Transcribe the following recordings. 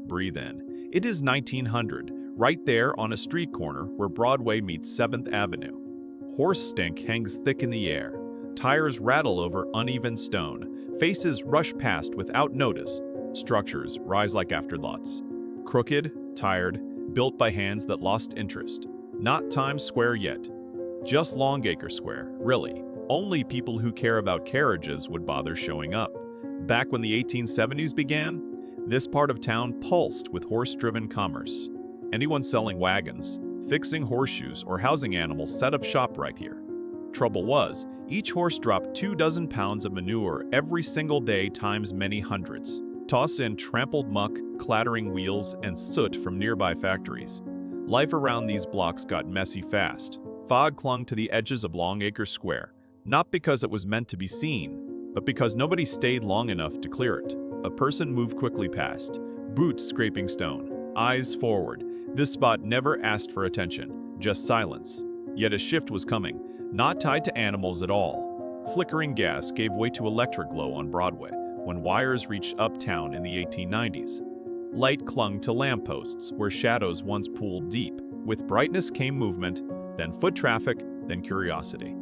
breathe in. It is 1900, right there on a street corner where Broadway meets 7th Avenue. Horse stink hangs thick in the air. Tires rattle over uneven stone. Faces rush past without notice. Structures rise like afterthoughts. Crooked, tired, built by hands that lost interest. Not Times Square yet. Just Longacre Square, really. Only people who care about carriages would bother showing up. Back when the 1870s began, this part of town pulsed with horse-driven commerce. Anyone selling wagons, fixing horseshoes, or housing animals set up shop right here. Trouble was, each horse dropped 24 pounds of manure every single day times many hundreds. Toss in trampled muck, clattering wheels, and soot from nearby factories. Life around these blocks got messy fast. Fog clung to the edges of Longacre Square, not because it was meant to be seen, but because nobody stayed long enough to clear it. A person moved quickly past, boots scraping stone, eyes forward. This spot never asked for attention, just silence. Yet a shift was coming, not tied to animals at all. Flickering gas gave way to electric glow on Broadway when wires reached uptown in the 1890s. Light clung to lampposts where shadows once pooled deep. With brightness came movement, then foot traffic, then curiosity.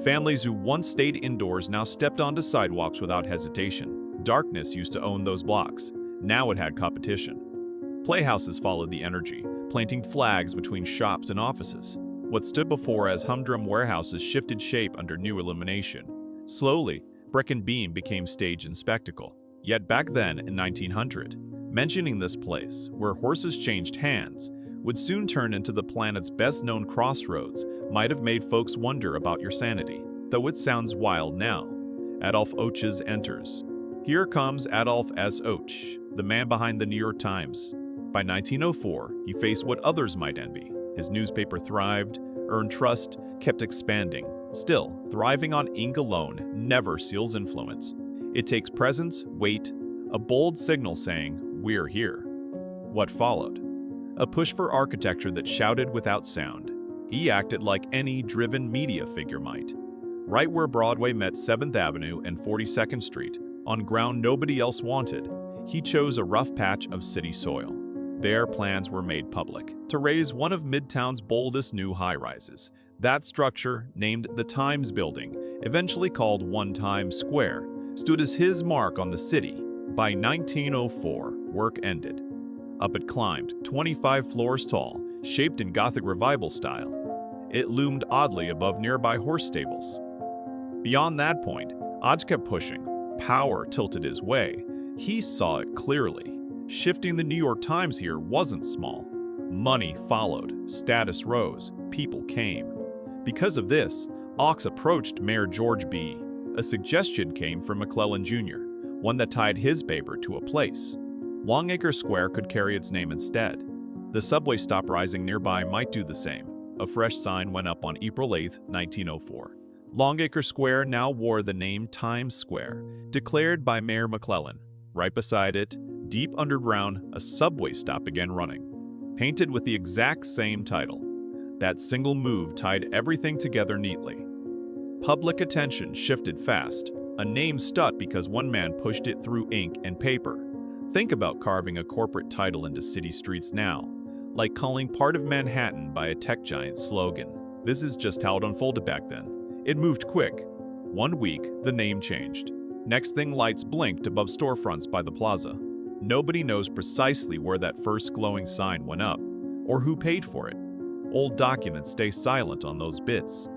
Families who once stayed indoors now stepped onto sidewalks without hesitation. Darkness used to own those blocks. Now it had competition. Playhouses followed the energy, planting flags between shops and offices. What stood before as humdrum warehouses shifted shape under new illumination. Slowly, brick and beam became stage and spectacle. Yet back then, in 1900, mentioning this place, where horses changed hands, would soon turn into the planet's best-known crossroads, might have made folks wonder about your sanity. Though it sounds wild now. Adolph Ochs enters. Here comes Adolph S. Och, the man behind the New York Times. By 1904, he faced what others might envy. His newspaper thrived, earned trust, kept expanding. Still, thriving on ink alone never seals influence. It takes presence, weight, a bold signal saying, "We're here." What followed? A push for architecture that shouted without sound. He acted like any driven media figure might. Right where Broadway met 7th Avenue and 42nd Street, on ground nobody else wanted, he chose a rough patch of city soil. Their plans were made public, to raise one of Midtown's boldest new high-rises. That structure, named the Times Building, eventually called One Times Square, stood as his mark on the city. By 1904, work ended. Up it climbed, 25 floors tall, shaped in Gothic Revival style. It loomed oddly above nearby horse stables. Beyond that point, odds kept pushing. Power tilted his way. He saw it clearly. Shifting the New York Times here wasn't small. Money followed, status rose, people came. Because of this, Ochs approached Mayor George B. A suggestion came from McClellan Jr., one that tied his paper to a place. Longacre Square could carry its name instead. The subway stop rising nearby might do the same. A fresh sign went up on April 8, 1904. Longacre Square now wore the name Times Square, declared by Mayor McClellan. Right beside it, deep underground, a subway stop began running, painted with the exact same title. That single move tied everything together neatly. Public attention shifted fast. A name stuck because one man pushed it through ink and paper. Think about carving a corporate title into city streets now, like calling part of Manhattan by a tech giant's slogan. This is just how it unfolded back then. It moved quick. 1 week, the name changed. Next thing, lights blinked above storefronts by the plaza. Nobody knows precisely where that first glowing sign went up, or who paid for it. Old documents stay silent on those bits.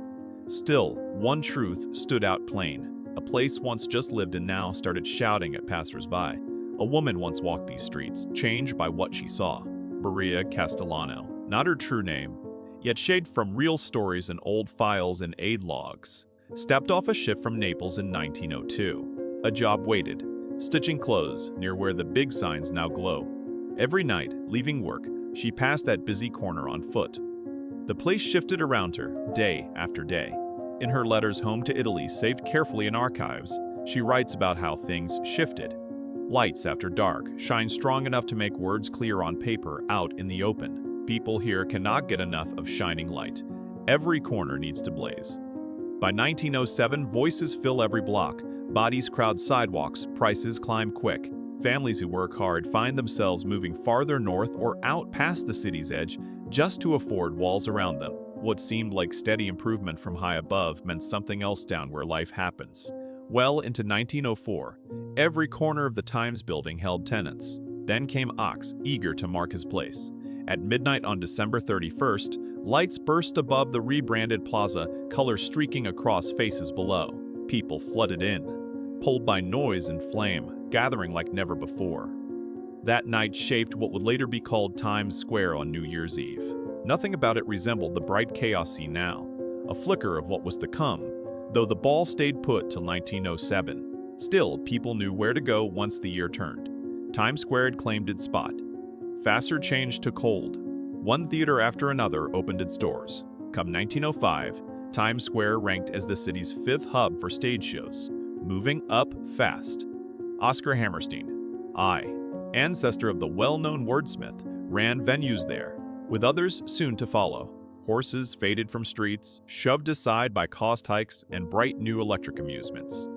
Still, one truth stood out plain. A place once just lived in now started shouting at passers-by. A woman once walked these streets, changed by what she saw. Maria Castellano, not her true name, yet shade from real stories and old files and aid logs. Stepped off a ship from Naples in 1902. A job waited, stitching clothes near where the big signs now glow. Every night, leaving work, she passed that busy corner on foot. The place shifted around her, day after day. In her letters home to Italy, saved carefully in archives, she writes about how things shifted. Lights after dark shine strong enough to make words clear on paper out in the open. People here cannot get enough of shining light. Every corner needs to blaze. By 1907, voices fill every block. Bodies crowd sidewalks, prices climb quick. Families who work hard find themselves moving farther north or out past the city's edge just to afford walls around them. What seemed like steady improvement from high above meant something else down where life happens. Well into 1904, every corner of the Times building held tenants. Then came Ox, eager to mark his place. At midnight on December 31st, lights burst above the rebranded plaza, colors streaking across faces below. People flooded in, pulled by noise and flame, gathering like never before. That night shaped what would later be called Times Square on New Year's Eve. Nothing about it resembled the bright chaos seen now, a flicker of what was to come, though the ball stayed put till 1907. Still, people knew where to go once the year turned. Times Square had claimed its spot. Faster change took hold. One theater after another opened its doors. Come 1905, Times Square ranked as the city's fifth hub for stage shows, moving up fast. Oscar Hammerstein, ancestor of the well-known wordsmith, ran venues there, with others soon to follow. Horses faded from streets, shoved aside by cost hikes and bright new electric amusements.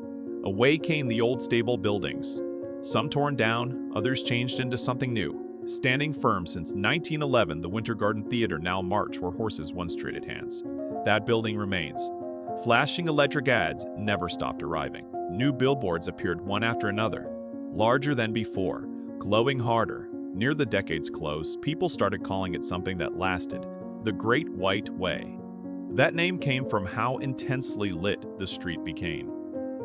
Away came the old stable buildings. Some torn down, others changed into something new. Standing firm since 1911, the Winter Garden Theater now march where horses once traded hands. That building remains. Flashing electric ads never stopped arriving. New billboards appeared one after another, larger than before, glowing harder. Near the decade's close, people started calling it something that lasted, the Great White Way. That name came from how intensely lit the street became.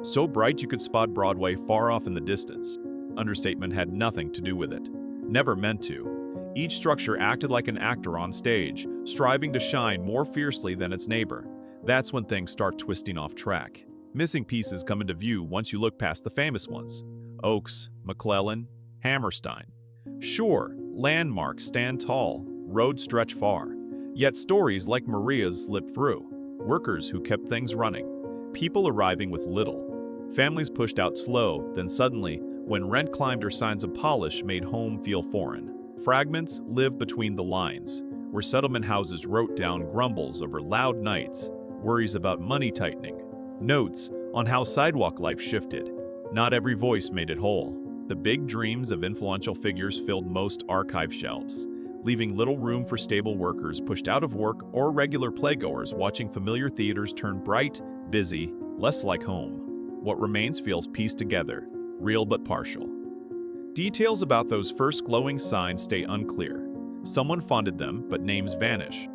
So bright you could spot Broadway far off in the distance. Understatement had nothing to do with it. Never meant to. Each structure acted like an actor on stage, striving to shine more fiercely than its neighbor. That's when things start twisting off track. Missing pieces come into view once you look past the famous ones. Oaks, McClellan, Hammerstein. Sure, landmarks stand tall, roads stretch far. Yet stories like Maria's slip through. Workers who kept things running. People arriving with little. Families pushed out slow, then suddenly, when rent climbed or signs of polish made home feel foreign. Fragments live between the lines, where settlement houses wrote down grumbles over loud nights, worries about money tightening, notes on how sidewalk life shifted. Not every voice made it whole. The big dreams of influential figures filled most archive shelves, leaving little room for stable workers pushed out of work or regular playgoers watching familiar theaters turn bright, busy, less like home. What remains feels pieced together, real but partial. Details about those first glowing signs stay unclear. Someone funded them, but names vanish.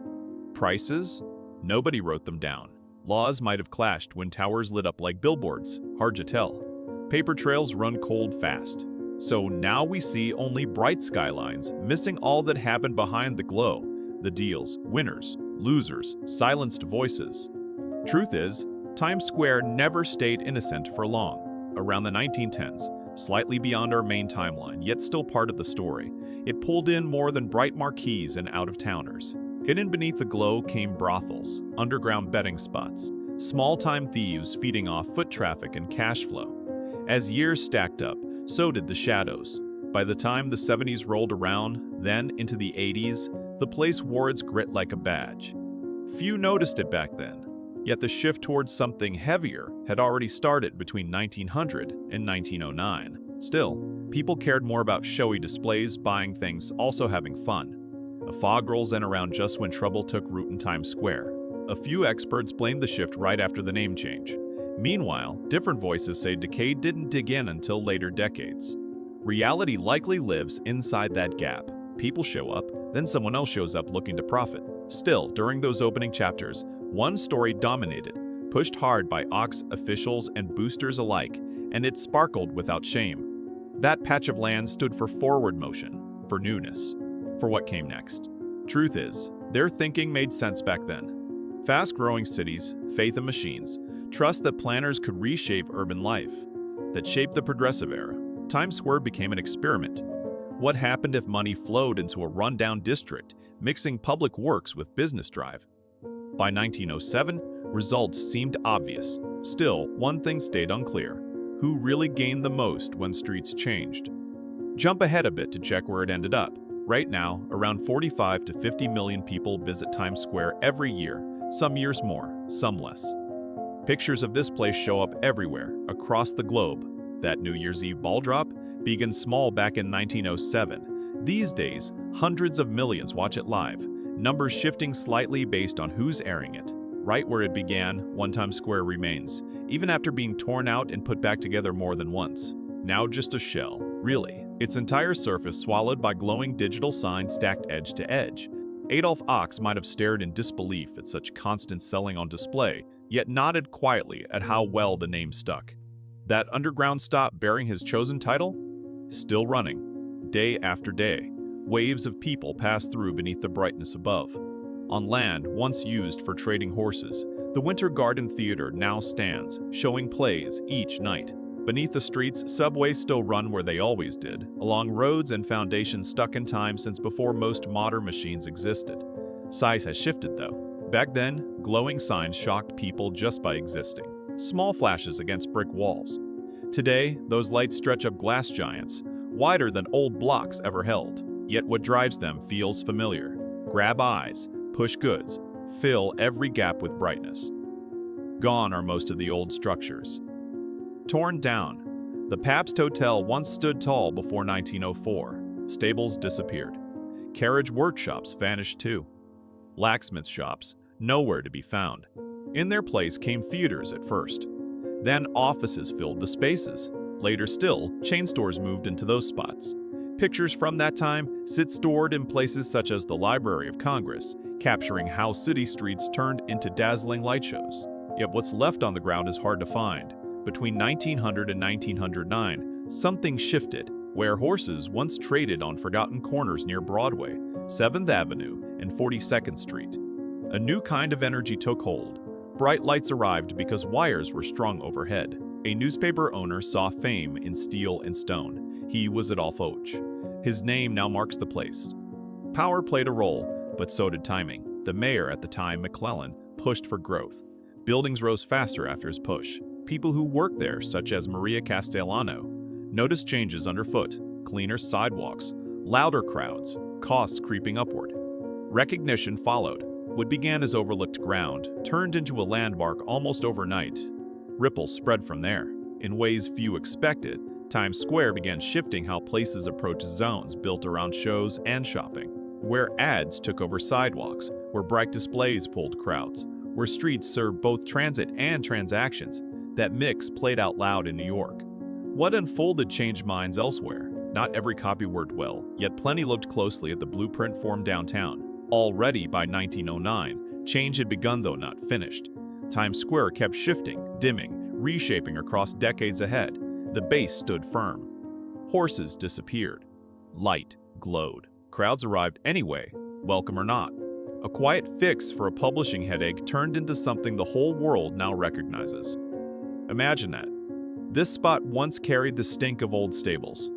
Prices? Nobody wrote them down. Laws might have clashed when towers lit up like billboards, hard to tell. Paper trails run cold fast. So now we see only bright skylines, missing all that happened behind the glow. The deals, winners, losers, silenced voices. Truth is, Times Square never stayed innocent for long. Around the 1910s, slightly beyond our main timeline, yet still part of the story, it pulled in more than bright marquees and out-of-towners. Hidden beneath the glow came brothels, underground betting spots, small-time thieves feeding off foot traffic and cash flow. As years stacked up, so did the shadows. By the time the 70s rolled around, then into the 80s, the place wore its grit like a badge. Few noticed it back then, yet the shift towards something heavier had already started between 1900 and 1909. Still, people cared more about showy displays, buying things, also having fun. A fog rolls in around just when trouble took root in Times Square. A few experts blamed the shift right after the name change. Meanwhile, different voices say decay didn't dig in until later decades. Reality likely lives inside that gap. People show up, then someone else shows up looking to profit. Still, during those opening chapters, one story dominated, pushed hard by Ox officials and boosters alike, and it sparkled without shame. That patch of land stood for forward motion, for newness, for what came next. Truth is, their thinking made sense back then. Fast-growing cities, faith in machines, trust that planners could reshape urban life. That shaped the progressive era. Times Square became an experiment. What happened if money flowed into a rundown district, mixing public works with business drive? By 1907, results seemed obvious. Still, one thing stayed unclear. Who really gained the most when streets changed? Jump ahead a bit to check where it ended up. Right now, around 45 to 50 million people visit Times Square every year, some years more, some less. Pictures of this place show up everywhere, across the globe. That New Year's Eve ball drop? began small back in 1907. These days, hundreds of millions watch it live, numbers shifting slightly based on who's airing it. Right where it began, One Times Square remains, even after being torn out and put back together more than once. Now just a shell, really. Its entire surface swallowed by glowing digital signs stacked edge to edge. Adolf Ochs might have stared in disbelief at such constant selling on display, yet nodded quietly at how well the name stuck. That underground stop bearing his chosen title? Still running. Day after day, waves of people pass through beneath the brightness above. On land once used for trading horses, the Winter Garden Theater now stands, showing plays each night. Beneath the streets, subways still run where they always did, along roads and foundations stuck in time since before most modern machines existed. Size has shifted though. Back then, glowing signs shocked people just by existing. Small flashes against brick walls. Today, those lights stretch up glass giants, wider than old blocks ever held. Yet what drives them feels familiar. Grab eyes, push goods, fill every gap with brightness. Gone are most of the old structures. Torn down. The Pabst Hotel once stood tall before 1904. Stables disappeared. Carriage workshops vanished too. Blacksmith shops, nowhere to be found. In their place came theaters at first. Then offices filled the spaces. Later still, chain stores moved into those spots. Pictures from that time sit stored in places such as the Library of Congress, capturing how city streets turned into dazzling light shows. Yet what's left on the ground is hard to find. Between 1900 and 1909, something shifted, where horses once traded on forgotten corners near Broadway, 7th Avenue, and 42nd Street. A new kind of energy took hold. Bright lights arrived because wires were strung overhead. A newspaper owner saw fame in steel and stone. He was Adolf Och. His name now marks the place. Power played a role, but so did timing. The mayor at the time, McClellan, pushed for growth. Buildings rose faster after his push. People who worked there, such as Maria Castellano, noticed changes underfoot, cleaner sidewalks, louder crowds, costs creeping upward. Recognition followed. What began as overlooked ground turned into a landmark almost overnight. Ripples spread from there. In ways few expected, Times Square began shifting how places approach zones built around shows and shopping, where ads took over sidewalks, where bright displays pulled crowds, where streets served both transit and transactions. That mix played out loud in New York. What unfolded changed minds elsewhere. Not every copy worked well, yet plenty looked closely at the blueprint formed downtown. Already by 1909, change had begun though not finished. Times Square kept shifting, dimming, reshaping across decades ahead. The base stood firm. Horses disappeared. Light glowed. Crowds arrived anyway, welcome or not. A quiet fix for a publishing headache turned into something the whole world now recognizes. Imagine that. This spot once carried the stink of old stables.